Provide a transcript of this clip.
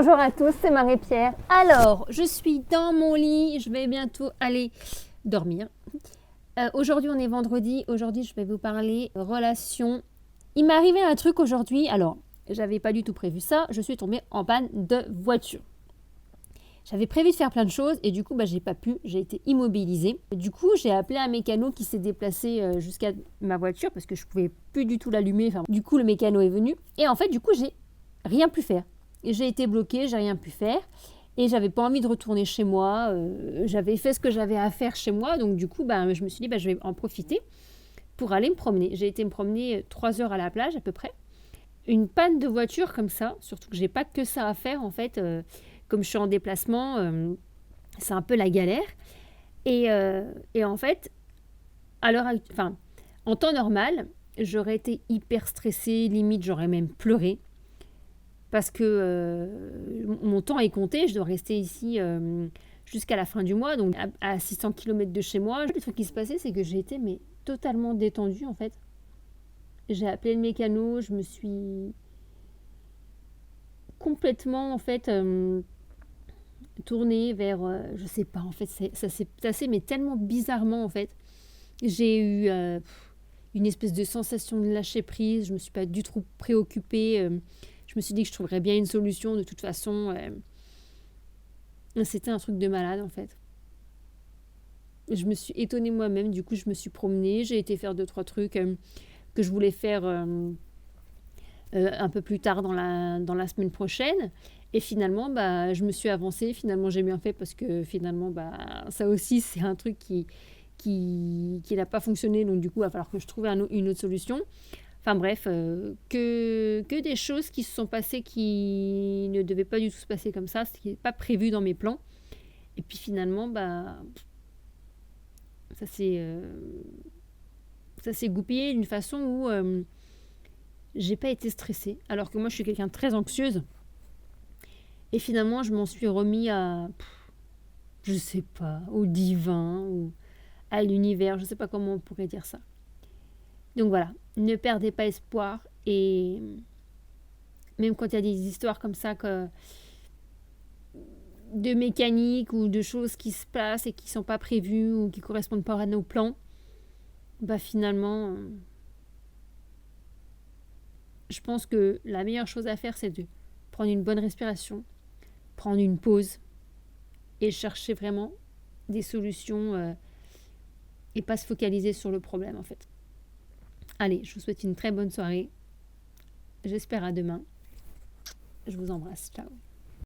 Bonjour à tous, c'est Marie-Pierre. Alors, je suis dans mon lit, je vais bientôt aller dormir. Aujourd'hui, on est vendredi. Aujourd'hui, je vais vous parler relation. Il m'est arrivé un truc aujourd'hui. Alors, j'avais pas du tout prévu ça. Je suis tombée en panne de voiture. J'avais prévu de faire plein de choses et du coup, j'ai pas pu. J'ai été immobilisée. Du coup, j'ai appelé un mécano qui s'est déplacé jusqu'à ma voiture parce que je pouvais plus du tout l'allumer. Enfin, du coup, le mécano est venu et en fait, du coup, j'ai rien pu faire. J'ai été bloquée, j'ai rien pu faire et j'avais pas envie de retourner chez moi. J'avais fait ce que j'avais à faire chez moi, donc du coup, je me suis dit, je vais en profiter pour aller me promener. J'ai été me promener 3 heures à la plage à peu près. Une panne de voiture comme ça, surtout que j'ai pas que ça à faire en fait. Comme je suis en déplacement, c'est un peu la galère. Et en fait, en temps normal, j'aurais été hyper stressée, limite j'aurais même pleuré. Parce que mon temps est compté, je dois rester ici jusqu'à la fin du mois, donc à 600 km de chez moi. Le truc qui se passait, c'est que j'ai été totalement détendue en fait. J'ai appelé le mécano, je me suis complètement en fait tournée vers, je sais pas en fait, ça s'est passé mais tellement bizarrement en fait. J'ai eu une espèce de sensation de lâcher prise, je me suis pas du tout préoccupée. Je me suis dit que je trouverais bien une solution de toute façon. C'était un truc de malade en fait. Je me suis étonnée moi-même, du coup je me suis promenée, j'ai été faire 2-3 trucs que je voulais faire un peu plus tard dans la semaine prochaine. Et finalement, je me suis avancée, finalement j'ai bien fait parce que finalement, ça aussi c'est un truc qui n'a pas fonctionné, donc du coup il va falloir que je trouve une autre solution. Enfin bref, que des choses qui se sont passées qui ne devaient pas du tout se passer comme ça, ce qui n'est pas prévu dans mes plans. Et puis finalement, ça s'est goupillé d'une façon où j'ai pas été stressée. Alors que moi, je suis quelqu'un de très anxieuse. Et finalement, je m'en suis remis je sais pas, au divin ou à l'univers. Je sais pas comment on pourrait dire ça. Donc voilà, ne perdez pas espoir et même quand il y a des histoires comme ça de mécanique ou de choses qui se passent et qui ne sont pas prévues ou qui ne correspondent pas à nos plans, finalement, je pense que la meilleure chose à faire, c'est de prendre une bonne respiration, prendre une pause et chercher vraiment des solutions et pas se focaliser sur le problème en fait. Allez, je vous souhaite une très bonne soirée. J'espère à demain. Je vous embrasse. Ciao.